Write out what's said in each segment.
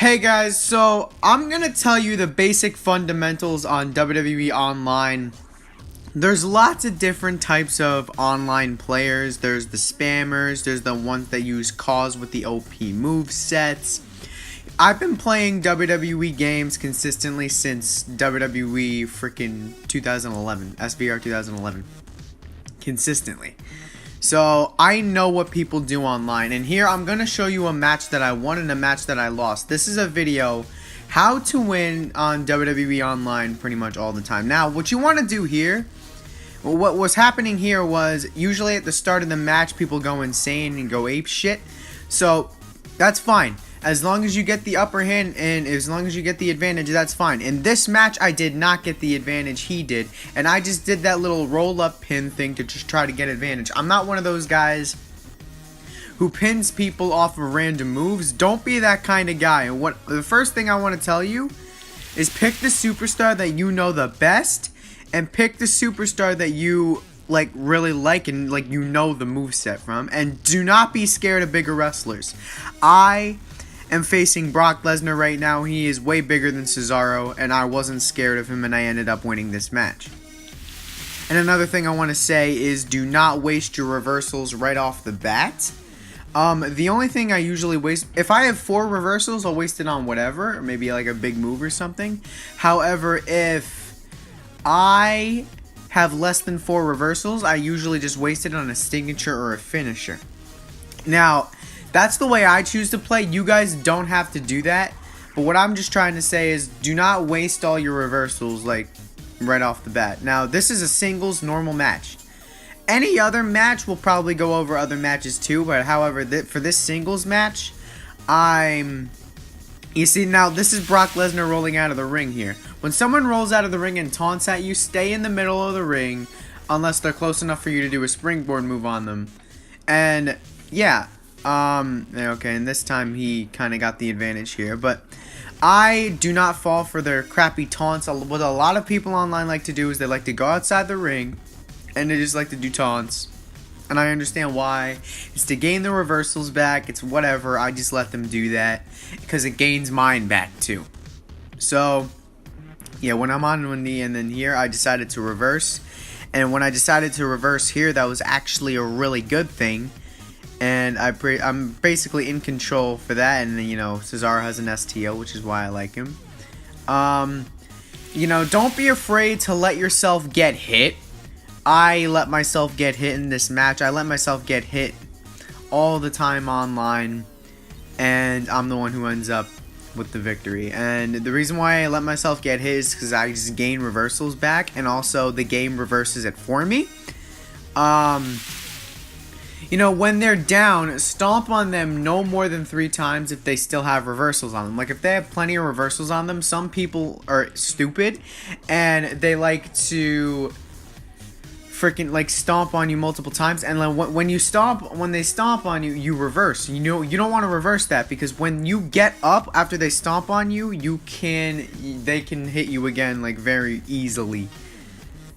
Hey guys, so I'm gonna tell you the basic fundamentals on WWE Online. There's lots of different types of online players. There's the spammers, there's the ones that use cause with the OP move sets. I've been playing WWE games consistently since WWE freaking 2011, SVR 2011. Consistently. So, I know what people do online, and here I'm going to show you a match that I won and a match that I lost. This is a video, how to win on WWE Online pretty much all the time. Now, what you want to do here, what was happening here was, usually at the start of the match, people go insane and go ape shit. So, that's fine. As long as you get the upper hand and as long as you get the advantage, that's fine. In this match, I did not get the advantage, he did. And I just did that little roll-up pin thing to just try to get advantage. I'm not one of those guys who pins people off of random moves. Don't be that kind of guy. And the first thing I want to tell you is pick the superstar that you know the best. And pick the superstar that you really like and you know the moveset from. And do not be scared of bigger wrestlers. I am facing Brock Lesnar right now. He is way bigger than Cesaro, and I wasn't scared of him, and I ended up winning this match. And another thing I want to say is do not waste your reversals right off the bat. The only thing I usually waste, if I have 4 reversals, I'll waste it on whatever, or maybe like a big move or something. However, if I have less than 4 reversals, I usually just waste it on a signature or a finisher. Now, that's the way I choose to play. You guys don't have to do that. But what I'm just trying to say is do not waste all your reversals right off the bat. Now, this is a singles normal match. Any other match will probably go over other matches too. But however, for this singles match, you see, now this is Brock Lesnar rolling out of the ring here. When someone rolls out of the ring and taunts at you, stay in the middle of the ring unless they're close enough for you to do a springboard move on them. And yeah. Okay, and this time he kind of got the advantage here, but I do not fall for their crappy taunts. What a lot of people online like to do is they like to go outside the ring, and they just like to do taunts, and I understand why. It's to gain the reversals back, it's whatever, I just let them do that, because it gains mine back too. So, yeah, when I'm on one knee and then here, I decided to reverse, and when I decided to reverse here, that was actually a really good thing. And I'm basically in control for that, and you know, Cesaro has an STO, which is why I like him. You know, don't be afraid to let yourself get hit. I let myself get hit in this match. I let myself get hit all the time online, and I'm the one who ends up with the victory. And the reason why I let myself get hit is because I just gain reversals back, and also the game reverses it for me. You know, when they're down, stomp on them no more than 3 times if they still have reversals on them. Like, if they have plenty of reversals on them, some people are stupid, and they like to freaking, stomp on you multiple times. And when they stomp on you, you reverse. You know, you don't want to reverse that, because when you get up after they stomp on you, they can hit you again, very easily.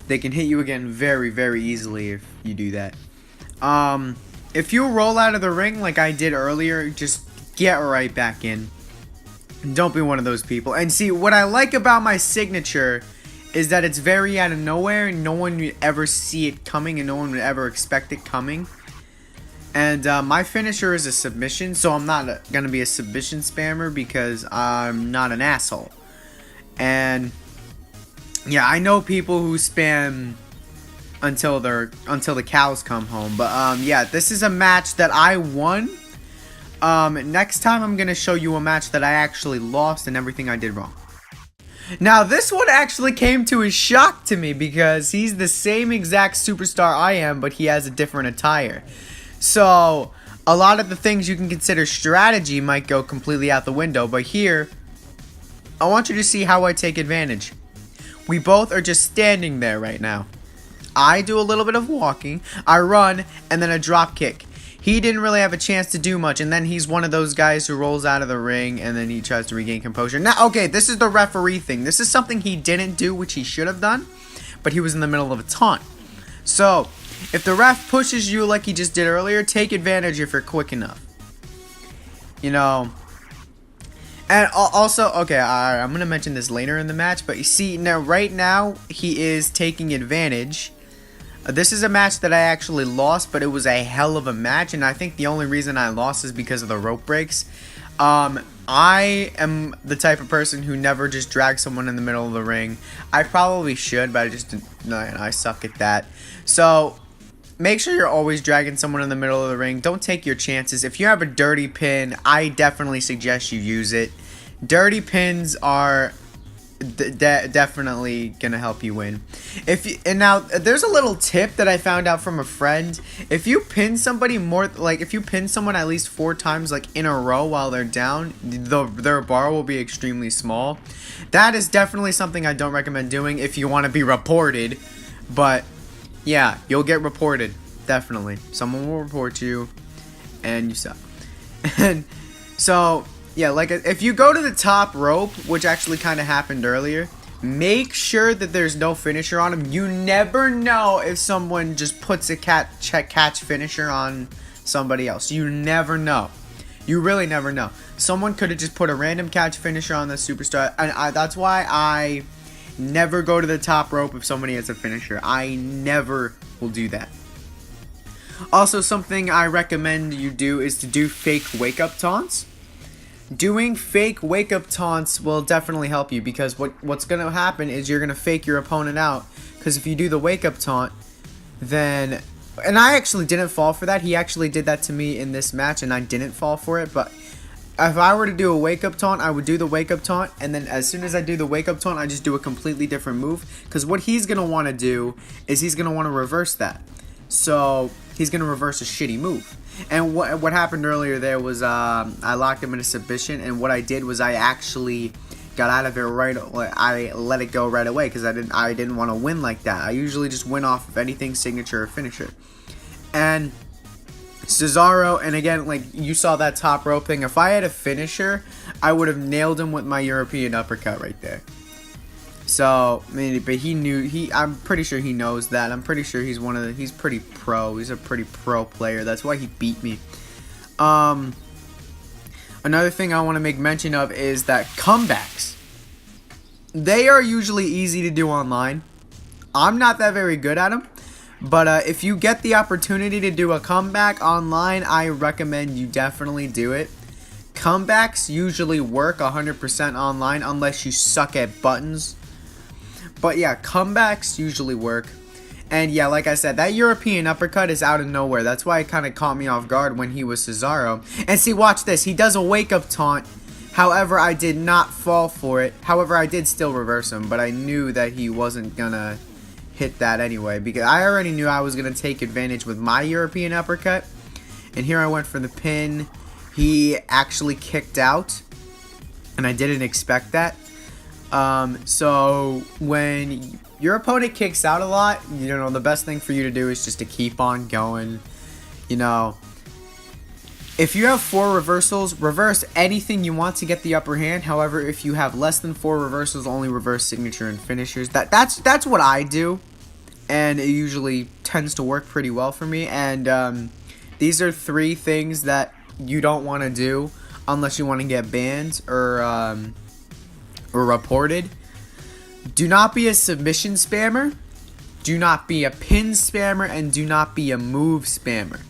They can hit you again very, very easily if you do that. If you roll out of the ring like I did earlier, just get right back in. Don't be one of those people. And see, what I like about my signature is that it's very out of nowhere. No one would ever see it coming, and no one would ever expect it coming. And my finisher is a submission, so I'm not going to be a submission spammer because I'm not an asshole. And yeah, I know people who spam until the cows come home, but yeah, this is a match that I won. Next time I'm gonna show you a match that I actually lost and everything I did wrong. Now, this one actually came to a shock to me because he's the same exact superstar I am, but he has a different attire. So a lot of the things you can consider strategy might go completely out the window, but here I want you to see how I take advantage. We both are just standing there right now. I do a little bit of walking, I run, and then a drop kick. He didn't really have a chance to do much, and then he's one of those guys who rolls out of the ring, and then he tries to regain composure. Now, okay, this is the referee thing. This is something he didn't do, which he should have done, but he was in the middle of a taunt. So, if the ref pushes you like he just did earlier, take advantage if you're quick enough. You know, And also, okay, I'm gonna mention this later in the match, but you see, now right now he is taking advantage. This is a match that I actually lost, but it was a hell of a match, and I think the only reason I lost is because of the rope breaks. I am the type of person who never just drags someone in the middle of the ring. I probably should, but I suck at that. So make sure you're always dragging someone in the middle of the ring. Don't take your chances. If you have a dirty pin, I definitely suggest you use it. Dirty pins are definitely gonna help you win. And now there's a little tip that I found out from a friend. If you pin somebody if you pin someone at least 4 times like in a row while they're down, their bar will be extremely small. That is definitely something I don't recommend doing if you want to be reported. But yeah, you'll get reported, definitely. Someone will report you, and you suck. And so yeah, like if you go to the top rope, which actually kind of happened earlier, make sure that there's no finisher on him. You never know if someone just puts a catch finisher on somebody else. You never know. You really never know. Someone could have just put a random catch finisher on the superstar, and that's why I never go to the top rope if somebody has a finisher. I never will do that. Also, something I recommend you do is to do fake wake-up taunts. Doing fake wake-up taunts will definitely help you, because what's going to happen is you're going to fake your opponent out. Because if you do the wake-up taunt, then... And I actually didn't fall for that. He actually did that to me in this match, and I didn't fall for it. But if I were to do a wake-up taunt, I would do the wake-up taunt, and then as soon as I do the wake-up taunt, I just do a completely different move. Because what he's going to want to do is he's going to want to reverse that. So he's going to reverse a shitty move. And what happened earlier there was I locked him in a submission, and what I did was I actually got out of it I let it go right away, because I didn't want to win like that. I usually just win off of anything signature or finisher. And Cesaro, and again, like you saw that top rope thing, if I had a finisher, I would have nailed him with my European uppercut right there. So, I mean, but I'm pretty sure he knows that. I'm pretty sure he's pretty pro. He's a pretty pro player. That's why he beat me. Another thing I want to make mention of is that comebacks. They are usually easy to do online. I'm not that very good at them. But if you get the opportunity to do a comeback online, I recommend you definitely do it. Comebacks usually work 100% online unless you suck at buttons. But yeah, comebacks usually work. And yeah, like I said, that European uppercut is out of nowhere. That's why it kind of caught me off guard when he was Cesaro. And see, watch this. He does a wake-up taunt. However, I did not fall for it. However, I did still reverse him. But I knew that he wasn't going to hit that anyway, because I already knew I was going to take advantage with my European uppercut. And here I went for the pin. He actually kicked out. And I didn't expect that. So when your opponent kicks out a lot, you know, the best thing for you to do is just to keep on going. You know, if you have 4 reversals, reverse anything you want to get the upper hand. However, if you have less than 4 reversals, only reverse signature and finishers. That's what I do, and it usually tends to work pretty well for me. And these are 3 things that you don't want to do unless you want to get banned or reported. Do not be a submission spammer, do not be a pin spammer, and do not be a move spammer.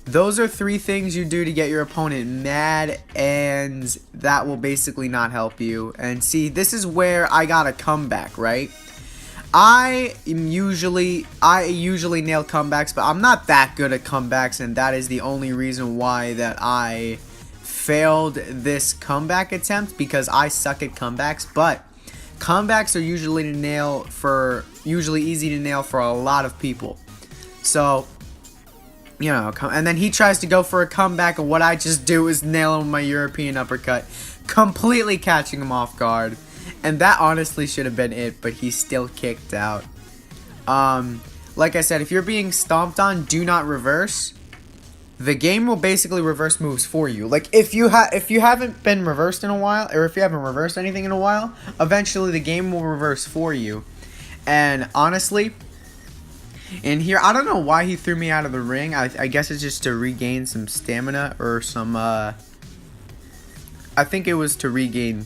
Those are 3 things you do to get your opponent mad, and that will basically not help you. And see, this is where I got a comeback, right? I usually nail comebacks, but I'm not that good at comebacks, and that is the only reason why that I failed this comeback attempt, because I suck at comebacks. But comebacks are usually easy to nail for a lot of people. So, you know, and then he tries to go for a comeback, and what I just do is nail him with my European uppercut, completely catching him off guard. And that honestly should have been it, but he still kicked out. Like I said, if you're being stomped on, do not reverse. The game will basically reverse moves for you. Like, if you haven't been reversed in a while, or if you haven't reversed anything in a while, eventually the game will reverse for you. And honestly, in here, I don't know why he threw me out of the ring. I guess it's just to regain some stamina or some I think it was to regain,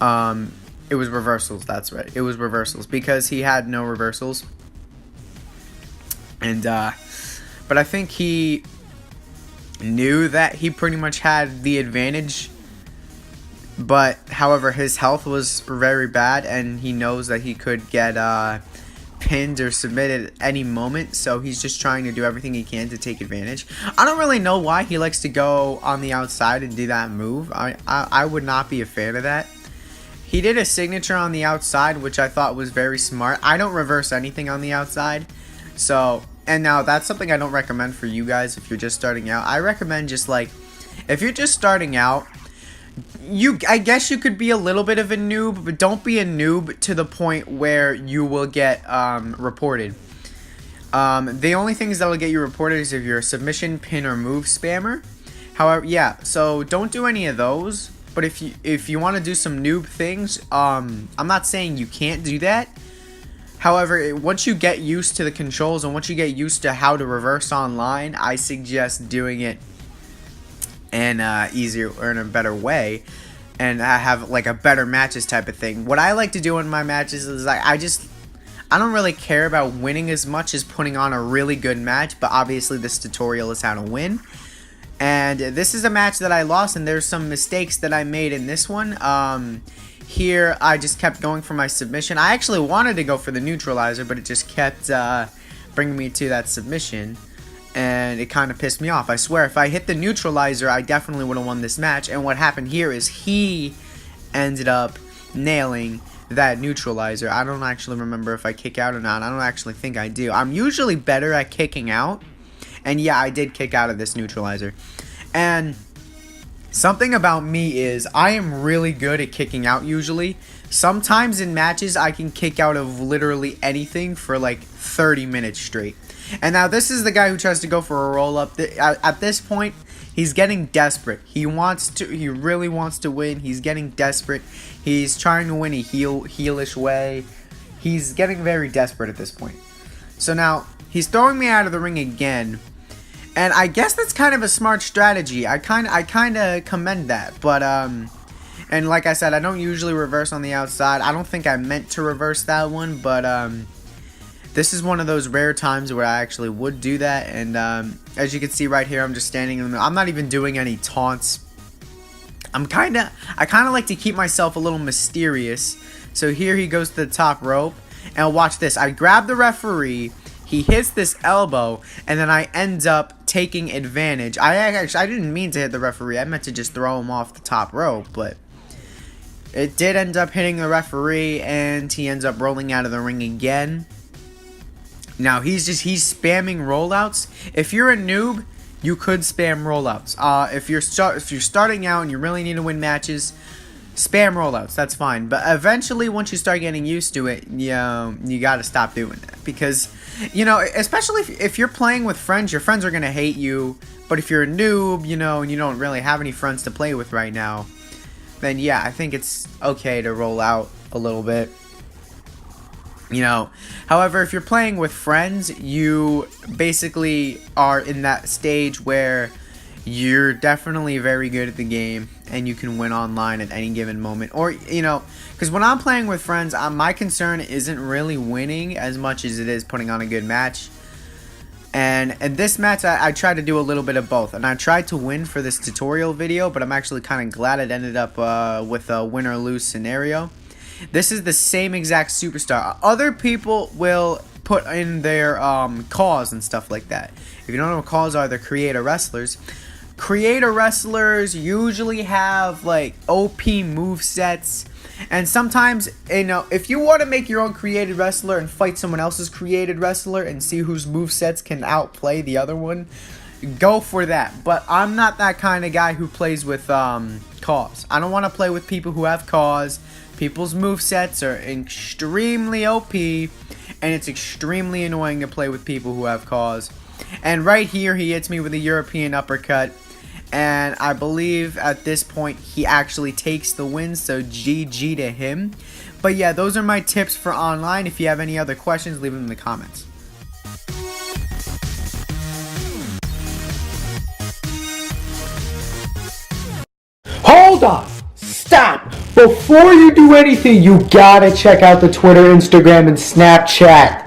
it was reversals, that's right. It was reversals, because he had no reversals. And, but I think he knew that he pretty much had the advantage. But, however, his health was very bad, and he knows that he could get, pinned or submitted at any moment, so he's just trying to do everything he can to take advantage. I don't really know why he likes to go on the outside and do that move. I would not be a fan of that. He did a signature on the outside, which I thought was very smart. I don't reverse anything on the outside, so, and now that's something I don't recommend for you guys if you're just starting out. I recommend just like, if you're just starting out, I guess you could be a little bit of a noob, but don't be a noob to the point where you will get reported. The only things that will get you reported is if you're a submission, pin, or move spammer. However, yeah, so don't do any of those. But if you want to do some noob things, I'm not saying you can't do that. However, once you get used to the controls and once you get used to how to reverse online, I suggest doing it in easier or in a better way, and have like a better matches type of thing. What I like to do in my matches is I don't really care about winning as much as putting on a really good match, but obviously this tutorial is how to win. And this is a match that I lost, and there's some mistakes that I made in this one. Here I just kept going for my submission. I actually wanted to go for the neutralizer, but it just kept bringing me to that submission. And it kind of pissed me off. I swear, if I hit the neutralizer, I definitely would have won this match. And what happened here is he ended up nailing that neutralizer. I don't actually remember if I kick out or not. I don't actually think I do. I'm usually better at kicking out. And yeah, I did kick out of this neutralizer. And something about me is I am really good at kicking out usually. Sometimes in matches, I can kick out of literally anything for like 30 minutes straight. And now this is the guy who tries to go for a roll-up. At this point, he's getting desperate. He really wants to win. He's getting desperate. He's trying to win a heelish way. He's getting very desperate at this point. So now, he's throwing me out of the ring again. And I guess that's kind of a smart strategy. I kind of commend that. But, and like I said, I don't usually reverse on the outside. I don't think I meant to reverse that one, but, this is one of those rare times where I actually would do that. And as you can see right here, I'm just standing in the middle. I'm not even doing any taunts. I kind of like to keep myself a little mysterious. So here he goes to the top rope. And watch this. I grab the referee. He hits this elbow. And then I end up taking advantage. I didn't mean to hit the referee. I meant to just throw him off the top rope. But it did end up hitting the referee. And he ends up rolling out of the ring again. Now, he's spamming rollouts. If you're a noob, you could spam rollouts. If you're starting out and you really need to win matches, spam rollouts. That's fine. But eventually, once you start getting used to it, you got to stop doing that. Because, especially if you're playing with friends, your friends are going to hate you. But if you're a noob, and you don't really have any friends to play with right now, then yeah, I think it's okay to roll out a little bit. However, if you're playing with friends, you basically are in that stage where you're definitely very good at the game and you can win online at any given moment. Or, because when I'm playing with friends, my concern isn't really winning as much as it is putting on a good match. And in this match, I tried to do a little bit of both. And I tried to win for this tutorial video, but I'm actually kind of glad it ended up with a win or lose scenario. This is the same exact superstar. Other people will put in their calls and stuff like that. If you don't know what calls are, they're creator wrestlers. Creator wrestlers usually have like OP movesets. And sometimes, if you want to make your own created wrestler and fight someone else's created wrestler and see whose movesets can outplay the other one, go for that. But I'm not that kind of guy who plays with calls. I don't want to play with people who have calls. People's movesets are extremely OP, and it's extremely annoying to play with people who have calls. And right here, he hits me with a European uppercut, and I believe at this point, he actually takes the win, so GG to him. But yeah, those are my tips for online. If you have any other questions, leave them in the comments. Hold hold on. Stop. Before you do anything, you gotta check out the Twitter, Instagram, and Snapchat.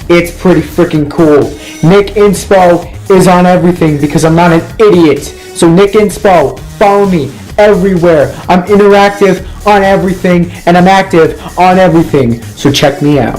It's pretty freaking cool. Nick Inspo is on everything because I'm not an idiot. So Nick Inspo, follow me everywhere. I'm interactive on everything and I'm active on everything. So check me out.